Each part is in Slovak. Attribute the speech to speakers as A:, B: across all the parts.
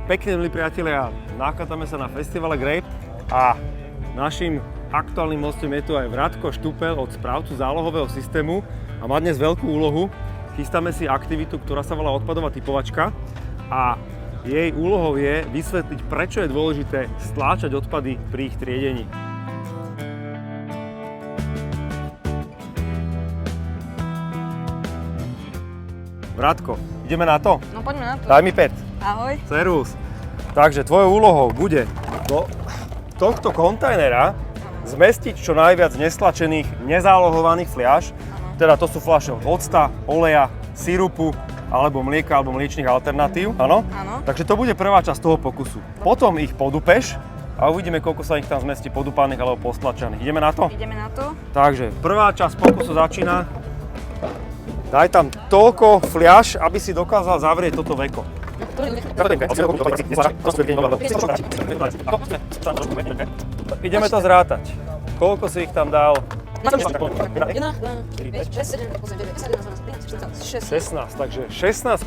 A: Pekne, milí priatelia, nachádzame sa na festivale Grape a našim aktuálnym hostom je tu aj Vratko Štupel od správcu zálohového systému a má dnes veľkú úlohu. Chystáme si aktivitu, ktorá sa volá odpadová typovačka a jej úlohou je vysvetliť, prečo je dôležité stláčať odpady pri ich triedení. Vratko, ideme na to?
B: No poďme na to.
A: Daj mi pet.
B: Ahoj.
A: Servus. Takže tvojou úlohou bude do tohto kontajnera zmestiť čo najviac nestlačených, nezálohovaných fliaš. Teda to sú fľaše od octa, oleja, sirupu, alebo mlieka, alebo mliečnych alternatív. Áno?
B: Áno.
A: Takže to bude prvá časť toho pokusu. Potom ich podupeš a uvidíme, koľko sa ich tam zmestí podupaných alebo postlačaných. Ideme na to?
B: Ideme na to.
A: Takže prvá časť pokusu začína. Daj tam toľko fliaš, aby si dokázal zavrieť toto veko. Ideme to zrátať. Koľko si ich tam dal? 16, takže 16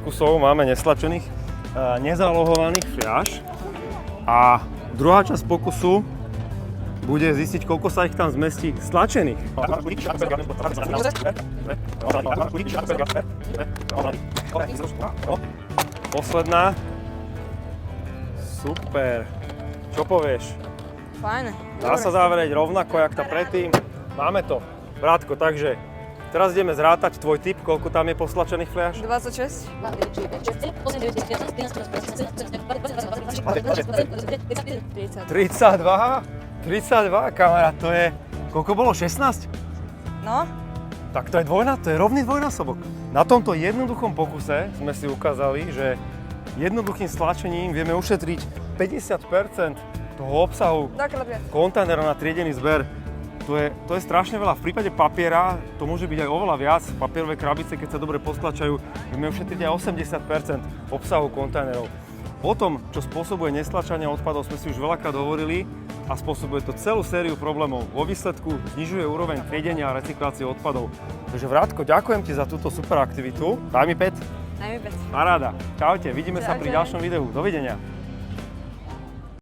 A: kusov máme neslačených, nezálohovaných fliaš. A druhá časť pokusu bude zistiť, koľko sa ich tam zmestí stlačených. Posledná. Super. Čo povieš?
B: Fajn.
A: Dá sa zavrieť rovnako, jak tá predtým. Máme to. Vrátko, takže teraz ideme zrátať tvoj tip, koľko tam je postlačených fliaš?
B: 26.
A: 32, kamarát, to je... Koľko bolo? 16?
B: No.
A: Tak to je to je rovný dvojnásobok. Na tomto jednoduchom pokuse sme si ukázali, že jednoduchým stlačením vieme ušetriť 50% toho obsahu kontajnera na triedený zber. To je strašne veľa. V prípade papiera to môže byť aj oveľa viac. Papierové krabice, keď sa dobre postlačajú, vieme ušetriť aj 80% obsahu kontajnerov. O tom, čo spôsobuje nestlačanie odpadov, sme si už veľakrát hovorili a spôsobuje to celú sériu problémov. Vo výsledku znižuje úroveň triedenia a recyklácie odpadov. Takže Vrátko, ďakujem ti za túto super aktivitu. Daj mi pet.
B: Daj mi pet.
A: Paráda. Čaute, vidíme sa pri ďalšom videu. Dovidenia.